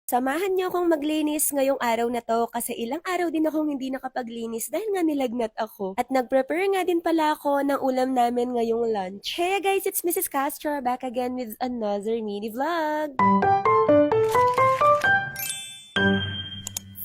Samahan niyo akong maglinis ngayong araw na 'to kasi ilang araw din akong hindi nakapaglinis dahil nga nilagnat ako. At nag-prepare nga din pala ako ng ulam namin ngayong lunch. Hey guys, it's Mrs. Castro back again with another mini vlog.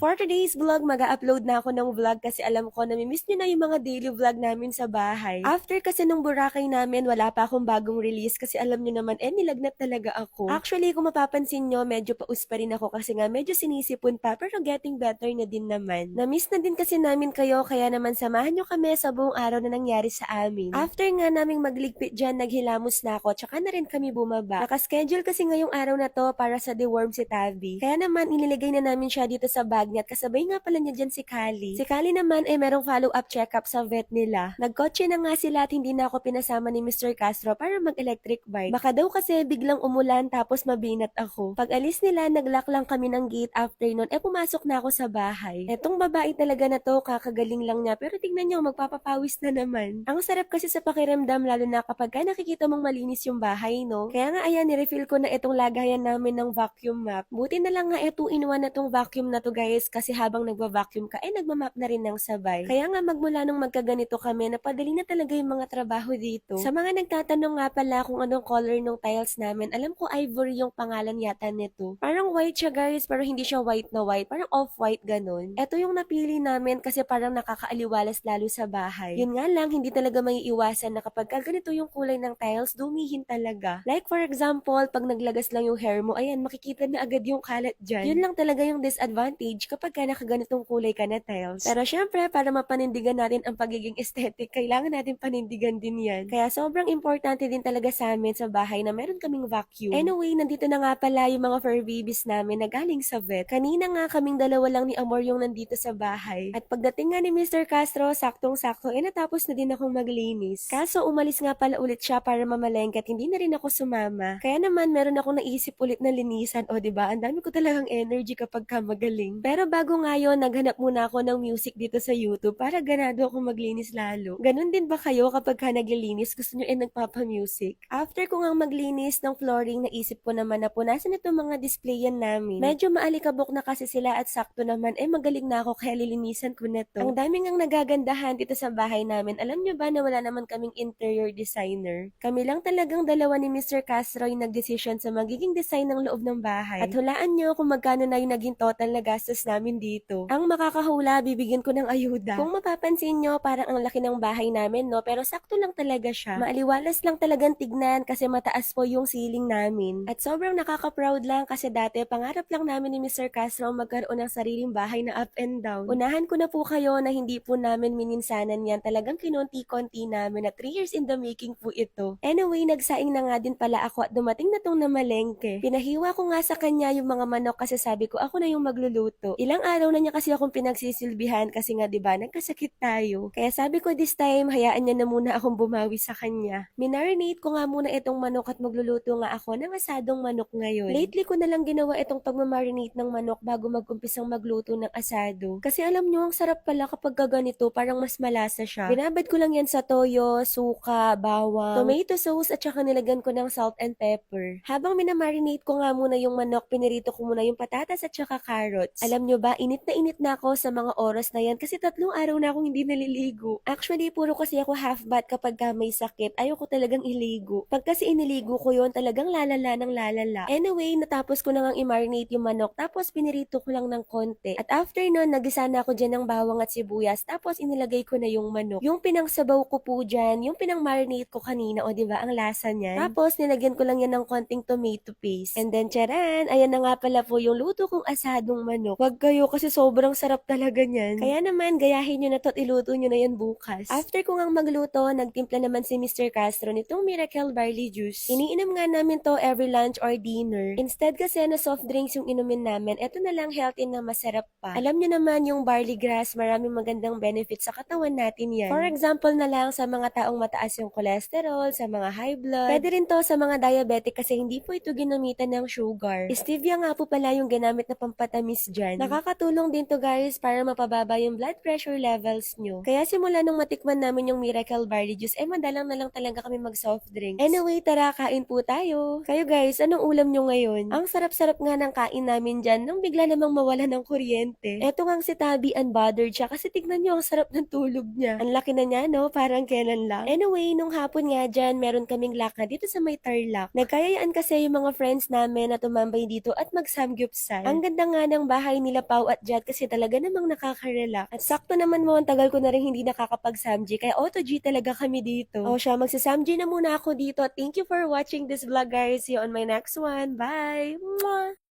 For today's vlog, mag-upload na ako ng vlog kasi alam ko nami-miss niyo na yung mga daily vlog namin sa bahay. After kasi nung Boracay namin, wala pa akong bagong release kasi alam niyo naman, nilagnat talaga ako. Actually, kung mapapansin niyo, medyo paus pa rin ako kasi nga medyo sinisipon pa pero getting better na din naman. Na-miss na din kasi namin kayo kaya naman samahan niyo kami sa buong araw na nangyari sa amin. After nga naming magligpit dyan, naghilamos na ako tsaka na rin kami bumaba. Nakaschedule kasi ngayong araw na to para sa deworm si Tavi. Kaya naman iniligay na namin siya dito sa bag niya at kasabay nga pala niya dyan si Kali. Si Kali naman ay merong follow-up check-up sa vet nila. Nagkotse na nga sila at hindi na ako pinasama ni Mr. Castro para mag-electric bike. Baka daw kasi biglang umulan tapos mabinat ako. Pag alis nila, naglock lang kami ng gate after nun, pumasok na ako sa bahay. Etong babae talaga na to, kakagaling lang niya pero tignan niyo, magpapapawis na naman. Ang sarap kasi sa pakiramdam lalo na kapag nakikita mong malinis yung bahay, no? Kaya nga ayan, nirefill ko na itong lagayan namin ng vacuum map. Buti na lang nga 2-in-1 na tong vacuum na to guys kasi habang nagva-vacuum ka nagmamap na rin ng sabay. Kaya nga magmula nung magkaganito kami, napadali na talaga yung mga trabaho dito. Sa mga nagtatanong nga pala kung anong color ng tiles namin, alam ko ivory yung pangalan yata nito. Parang white siya guys, pero hindi siya white na white, parang off-white ganun. Ito yung napili namin kasi parang nakakaaliwalas lalo sa bahay. Yun nga lang, hindi talaga may iwasan na kapag ganito yung kulay ng tiles, dumihin talaga. Like for example, pag naglagas lang yung hair mo, ayan, makikita na agad yung kalat dyan. Yun lang talaga yung disadvantage kapag nakaganitong kulay ka na tiles. Pero syempre, para mapanindigan natin ang pagiging aesthetic, kailangan natin panindigan din yan. Kaya sobrang importante din talaga sa amin sa bahay na meron kaming vacuum. Anyway, nandito na nga pala yung mga fur babies namin na galing sa vet. Kanina nga kaming dalawa lang ni Amor yung nandito sa bahay. At pagdating nga ni Mr. Castro, saktong-sakto, natapos na din akong maglinis. Kaso umalis nga pala ulit siya para mamalengke at hindi na rin ako sumama. Kaya naman meron akong naisip ulit na linisan. O diba, ang dami ko talagang energy kapag magaling. Pero bago nga yun, naghanap muna ako ng music dito sa YouTube para ganado ako maglinis lalo. Ganon din ba kayo kapag naglilinis, gusto nyo nagpapa-music? After ko nga maglinis ng flooring, naisip ko naman na punasan itong mga displayan namin. Medyo maalikabok na kasi sila at sakto naman, magaling na ako kaya lilinisan ko na to. Ang daming ang nagagandahan dito sa bahay namin. Alam nyo ba na wala naman kaming interior designer? Kami lang talagang dalawa ni Mr. Castro yung nag-decision sa magiging design ng loob ng bahay. At hulaan nyo kung magkano na yung naging total na gastos namin dito. Ang makakahula, bibigyan ko ng ayuda. Kung mapapansin nyo, parang ang laki ng bahay namin, no? Pero sakto lang talaga siya. Maaliwalas lang talagang tignan kasi mataas po yung ceiling namin. At sobrang nakaka-proud lang kasi dati pangarap lang namin ni Mr. Castro magkaroon ng sariling bahay na up and down. Unahan ko na po kayo na hindi po namin mininsanan yan. Talagang kinunti-konti namin na 3 years in the making po ito. Anyway, nagsaing na nga din pala ako at dumating na tong namalengke. Pinahiwa ko nga sa kanya yung mga manok kasi sabi ko ako na yung magluluto. Ilang araw na niya kasi akong pinagsisilbihan kasi nga 'di ba nagkasakit tayo. Kaya sabi ko this time hayaan niya na muna akong bumawi sa kanya. Minarinate ko nga muna itong manok at magluluto nga ako ng asadong manok ngayon. Lately ko na lang ginawa itong pagmamarinate ng manok bago mag-umpisang magluto ng asado. Kasi alam nyo, ang sarap pala kapag ganito, parang mas malasa siya. Binabad ko lang yan sa toyo, suka, bawang, tomato sauce at saka nilagyan ko ng salt and pepper. Habang minamarinate ko nga muna yung manok, pinirito ko muna yung patatas at saka carrots. Alam nyo ba, init na ako sa mga oras na yan kasi 3 araw na akong hindi naliligo. Actually, puro kasi ako half bath kapag may sakit. Ayoko talagang iligo. Pag kasi iniligo ko yon talagang lalala ng lalala. Anyway, natapos ko na ngang i-marinate yung manok tapos pinirito ko lang ng konti. At after nun, nagisa na ako dyan ng bawang at sibuyas tapos inilagay ko na yung manok. Yung pinangsabaw ko po dyan, yung pinang-marinate ko kanina, o diba, ang lasa niyan. Tapos, nilagyan ko lang yan ng konting tomato paste. And then, charan, ayan na nga pala po yung luto kong asadong manok. Wag kayo kasi sobrang sarap talaga niyan. Kaya naman, gayahin nyo na to at iluto nyo na yan bukas. After ko ngang magluto, nagtimpla naman si Mr. Castro nitong Miracle Barley Juice. Iniinom nga namin to every lunch or dinner. Instead kasi na soft drinks yung inumin namin, eto na lang healthy na masarap pa. Alam nyo naman yung barley grass, maraming magandang benefits sa katawan natin yan. For example na lang sa mga taong mataas yung cholesterol, sa mga high blood. Pwede rin to sa mga diabetic kasi hindi po ito ginamitan ng sugar. Stevia nga po pala yung ginamit na pampatamis dyan. Nakakatulong din to guys para mapababa yung blood pressure levels nyo. Kaya simula nung matikman namin yung Miracle Barley Juice, madalang na lang talaga kami mag soft drinks. Anyway, tara, kain po tayo. Kayo guys, anong ulam nyo ngayon? Ang sarap-sarap nga ng kain namin dyan nung bigla namang mawala ng kuryente. Eto ngang si Tabi unbothered siya kasi tignan nyo ang sarap ng tulog niya. Ang laki na niya, no? Parang kailan lang. Anyway, nung hapon nga dyan, meron kaming lakad dito sa may Tarlac. Nagkayayaan kasi yung mga friends namin na tumambay dito at mag-samgyupsal. Ang ganda nga ng bahay nila Pau at Jad kasi talaga namang nakaka-relax. At sakto naman mo, ang tagal ko na rin hindi nakakapag-samgy kaya auto G talaga kami dito. O siya, magsasamgy na muna ako dito. Thank you for watching this vlog guys. See you on my next one. Bye! Mwah!